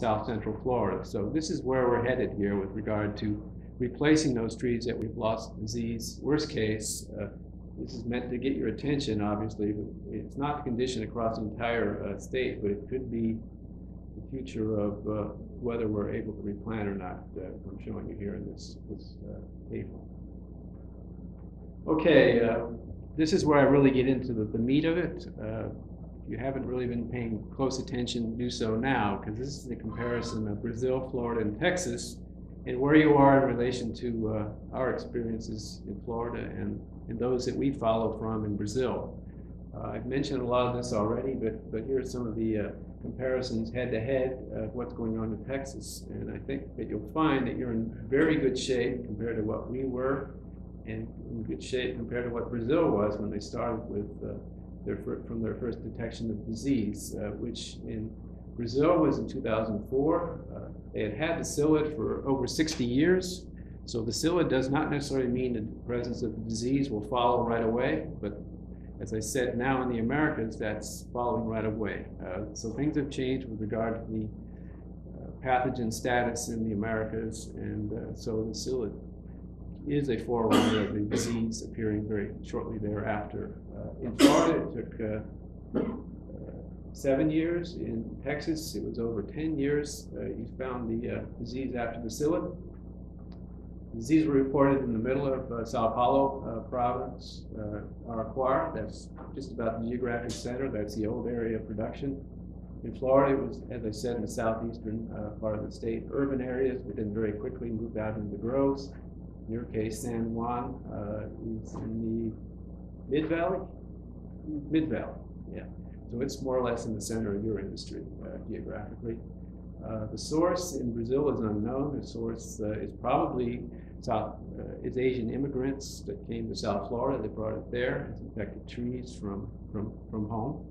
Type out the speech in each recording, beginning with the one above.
south central Florida. So this is where we're headed here with regard to replacing those trees that we've lost to disease. Worst case, this is meant to get your attention, obviously, but it's not the condition across the entire state, but it could be the future of whether we're able to replant or not. I'm showing you here in this table. Okay, this is where I really get into the meat of it. If you haven't really been paying close attention, do so now, because this is the comparison of Brazil, Florida, and Texas, and where you are in relation to our experiences in Florida and those that we follow from in Brazil. I've mentioned a lot of this already, but here are some of the comparisons head-to-head of what's going on in Texas. And I think that you'll find that you're in very good shape compared to what we were, and in good shape compared to what Brazil was when they started with from their first detection of disease, which in Brazil was in 2004. They had the psyllid for over 60 years. So the psyllid does not necessarily mean that the presence of the disease will follow right away, but as I said, now in the Americas, that's following right away. So things have changed with regard to the pathogen status in the Americas, and so the psyllid is a forerunner of the disease appearing very shortly thereafter. In Florida, it took 7 years. In Texas, it was over 10 years. You found the disease after the psyllid. The disease was reported in the middle of Sao Paulo province, Araquara. That's just about the geographic center. That's the old area of production. In Florida, it was, as I said, in the southeastern part of the state, urban areas, but then very quickly moved out into the groves. In your case, San Juan is in the Mid-Valley? Mid-Valley, yeah. So it's more or less in the center of your industry geographically. The source in Brazil is unknown. The source is probably is Asian immigrants that came to South Florida. They brought it there. It's infected trees from home.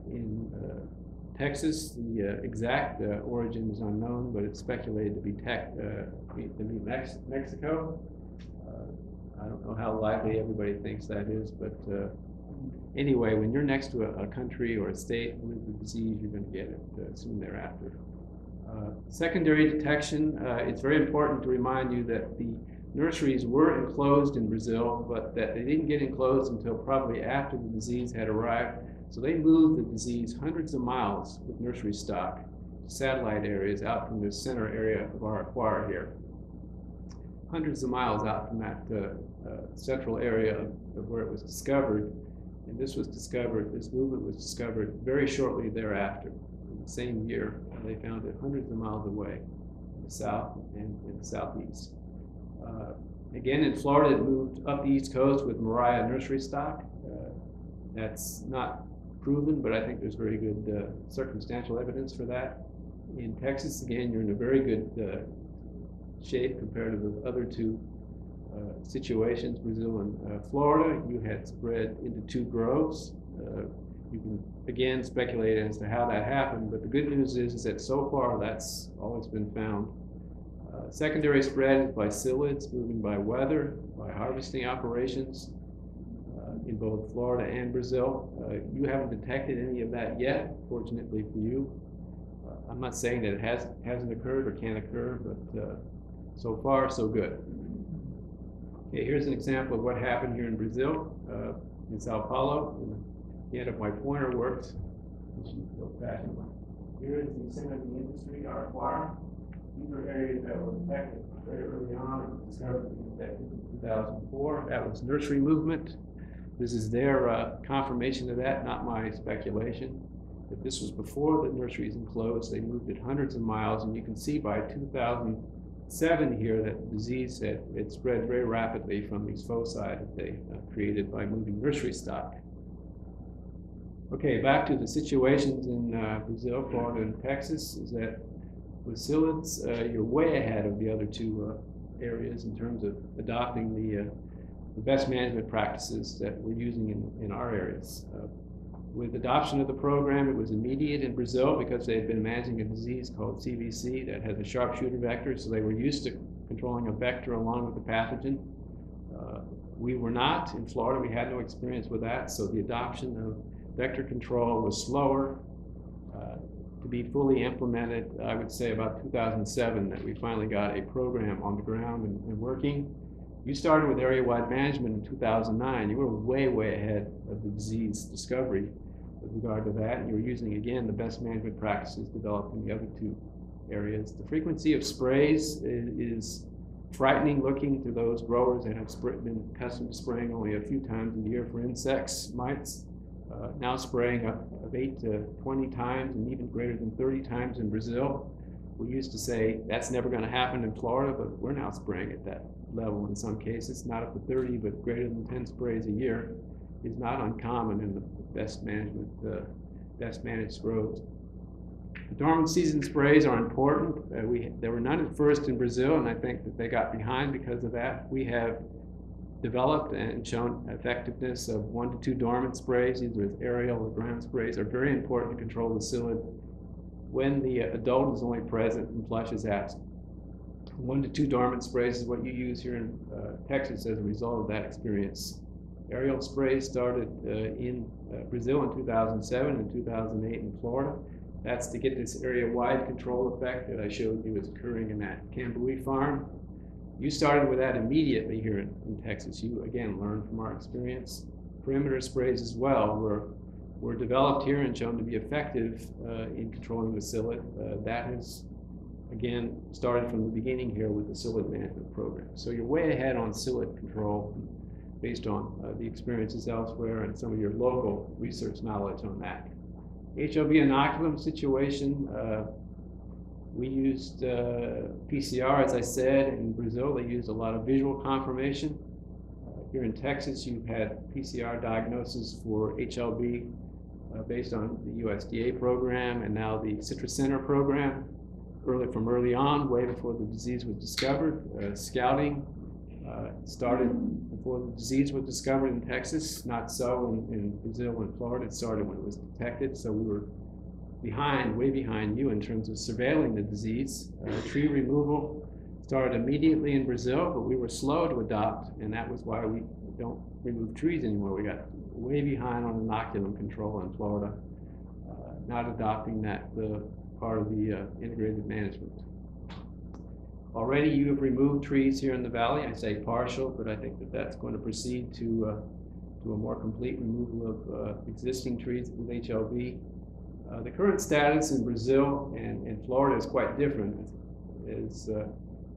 In Texas, the exact origin is unknown, but it's speculated to be Mexico. I don't know how likely everybody thinks that is, but anyway, when you're next to a country or a state with the disease, you're going to get it soon thereafter. Secondary detection, it's very important to remind you that the nurseries were enclosed in Brazil, but that they didn't get enclosed until probably after the disease had arrived. So they moved the disease hundreds of miles with nursery stock to satellite areas out from the center area of Araquara here. Hundreds of miles out from that central area of where it was discovered. And this movement was discovered very shortly thereafter. In the same year, they found it hundreds of miles away in the south and in the southeast. Again, in Florida, it moved up the East Coast with Mariah nursery stock. That's not proven, but I think there's very good circumstantial evidence for that. In Texas, again, you're in a very good shape compared to the other two situations, Brazil and Florida. You had spread into 2 groves. You can, again, speculate as to how that happened, but the good news is that so far that's always been found. Secondary spread is by psyllids, moving by weather, by harvesting operations in both Florida and Brazil. You haven't detected any of that yet, fortunately for you. I'm not saying that it hasn't occurred or can't occur, but so far, so good. Okay, here's an example of what happened here in Brazil, in Sao Paulo. Again, if my pointer works, here is the center of the industry, Araquara. These are areas that were infected very early on, discovered to be infected in 2004. That was nursery movement. This is their confirmation of that, not my speculation. But this was before the nurseries enclosed. They moved it hundreds of miles, and you can see by 2007 here that the disease had spread very rapidly from these foci that they created by moving nursery stock. Okay, back to the situations in Brazil, Florida, and Texas, is that with psyllids, you're way ahead of the other two areas in terms of adopting the best management practices that we're using in our areas. With adoption of the program, it was immediate in Brazil because they had been managing a disease called CVC that has a sharpshooter vector, so they were used to controlling a vector along with the pathogen. We were not. In Florida, we had no experience with that, so the adoption of vector control was slower. to be fully implemented, I would say about 2007, that we finally got a program on the ground and working. You started with area-wide management in 2009. You were way, way ahead of the disease discovery with regard to that. And you were using, again, the best management practices developed in the other two areas. The frequency of sprays is frightening looking to those growers that have been accustomed to spraying only a few times a year for insects, mites. Now spraying up of 8 to 20 times and even greater than 30 times in Brazil. We used to say that's never going to happen in Florida, but we're now spraying at that level in some cases, not up to 30, but greater than 10 sprays a year is not uncommon in the best managed groves. The dormant season sprays are important. There were none at first in Brazil, and I think that they got behind because of that. We have developed and shown effectiveness of 1 to 2 dormant sprays, either with aerial or ground sprays, are very important to control the psyllid when the adult is only present and flush is absent. 1 to 2 dormant sprays is what you use here in Texas as a result of that experience. Aerial sprays started in Brazil in 2007 and 2008 in Florida. That's to get this area-wide control effect that I showed you is occurring in that Cambuí farm. You started with that immediately here in Texas. You, again, learned from our experience. Perimeter sprays as well were developed here and shown to be effective in controlling the psyllid. That has, again, started from the beginning here with the psyllid management program. So you're way ahead on psyllid control based on the experiences elsewhere and some of your local research knowledge on that. HLB inoculum situation, we used PCR, as I said. In Brazil, they used a lot of visual confirmation. Here in Texas, you've had PCR diagnosis for HLB based on the USDA program and now the Citrus Center program. From early on, way before the disease was discovered. Scouting started before the disease was discovered in Texas, not so in Brazil and Florida. It started when it was detected, so we were behind, way behind you in terms of surveilling the disease. Tree removal started immediately in Brazil, but we were slow to adopt, and that was why we don't remove trees anymore. We got way behind on inoculum control in Florida, not adopting that part of the integrated management. Already you have removed trees here in the valley. I say partial, but I think that that's going to proceed to a more complete removal of existing trees with HLB. The current status in Brazil and Florida is quite different.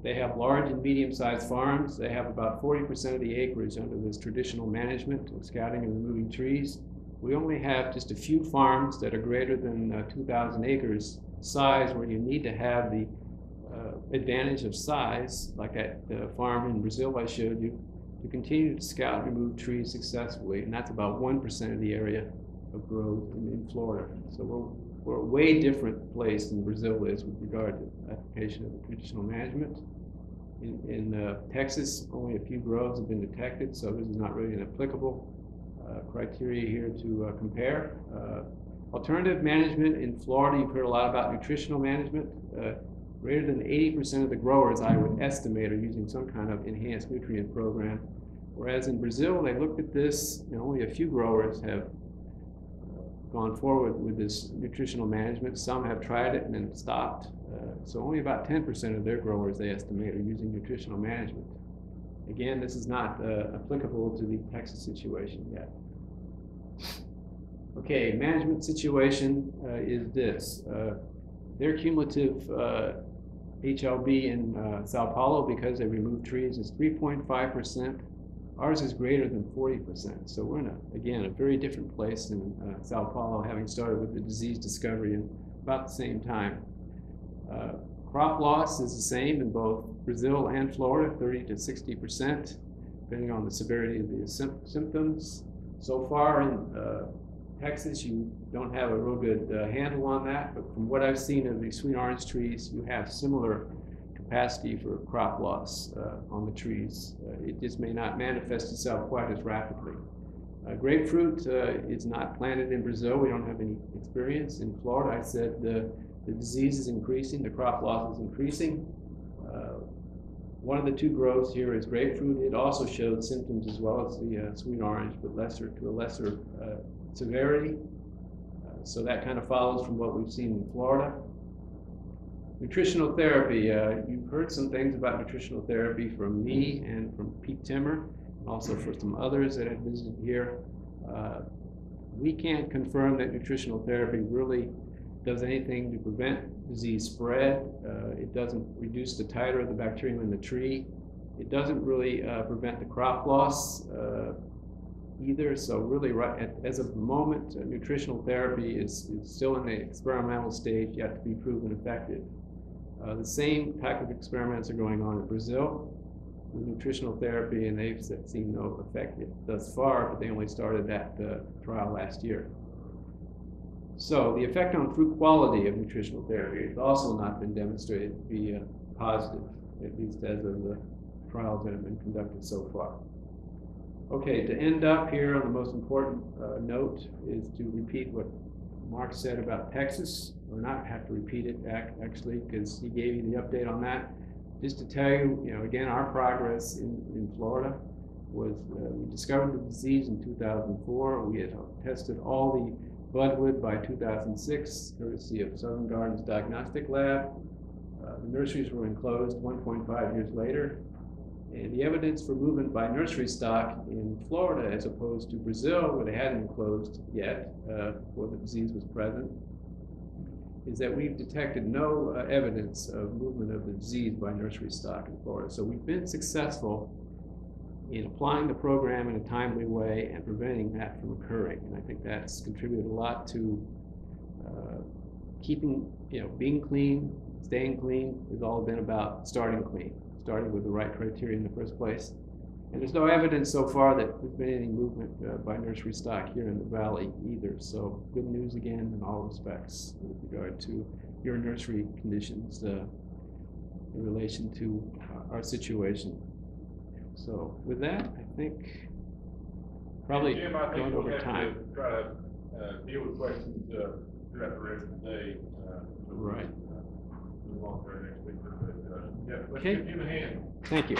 They have large and medium-sized farms. They have about 40% of the acreage under this traditional management of scouting and removing trees. We only have just a few farms that are greater than 2,000 acres size, where you need to have the advantage of size, like at the farm in Brazil I showed you, to continue to scout and remove trees successfully, and that's about 1% of the area of growth in Florida. So we're a way different place than Brazil is with regard to application of the traditional management. In Texas, only a few groves have been detected, so this is not really an applicable criteria here to compare. Alternative management in Florida, you've heard a lot about nutritional management. Greater than 80% of the growers, I would estimate, are using some kind of enhanced nutrient program. Whereas in Brazil, they looked at this, and only a few growers have gone forward with this nutritional management. Some have tried it and then stopped. So only about 10% of their growers, they estimate, are using nutritional management. Again, this is not applicable to the Texas situation yet. Okay, management situation is this. Their cumulative HLB in Sao Paulo, because they removed trees, is 3.5%. Ours is greater than 40%. So we're in, again, a very different place in Sao Paulo, having started with the disease discovery in about the same time. Crop loss is the same in both Brazil and Florida, 30 to 60%, depending on the severity of the symptoms. So far in Texas, you don't have a real good handle on that, but from what I've seen of the sweet orange trees, you have similar capacity for crop loss on the trees. It just may not manifest itself quite as rapidly. Grapefruit is not planted in Brazil. We don't have any experience. In Florida, I said the disease is increasing, the crop loss is increasing. One of the two groves here is grapefruit. It also showed symptoms as well as the sweet orange, but to a lesser severity. So that kind of follows from what we've seen in Florida. Nutritional therapy, you've heard some things about nutritional therapy from me and from Pete Timmer, and also for some others that have visited here. We can't confirm that nutritional therapy really does anything to prevent disease spread. It doesn't reduce the titer of the bacterium in the tree. It doesn't really prevent the crop loss either. So really, as of the moment, nutritional therapy is still in the experimental stage, yet to be proven effective. The same type of experiments are going on in Brazil with nutritional therapy, and they've seen no effect thus far, but they only started that trial last year. So the effect on fruit quality of nutritional therapy has also not been demonstrated to be positive, at least as of the trials that have been conducted so far. Okay, to end up here on the most important note is to repeat what Mark said about Texas, or not have to repeat it actually, because he gave you the update on that. Just to tell you, again, our progress in Florida was we discovered the disease in 2004. We had tested all the budwood by 2006, courtesy of Southern Gardens Diagnostic Lab. The nurseries were enclosed 1.5 years later. And the evidence for movement by nursery stock in Florida, as opposed to Brazil, where they hadn't enclosed yet before the disease was present, is that we've detected no evidence of movement of the disease by nursery stock in Florida. So we've been successful in applying the program in a timely way and preventing that from occurring. And I think that's contributed a lot to keeping, being clean, staying clean. It's all been about starting clean, starting with the right criteria in the first place. And there's no evidence so far that there's been any movement by nursery stock here in the valley either. So good news again in all respects with regard to your nursery conditions in relation to our situation. So with that, I think probably Jim, I think gone we'll over have time. to try to deal with questions throughout the rest of the day. Right. Move on to our next speaker. But yeah, let's Okay. give him a hand. Thank you.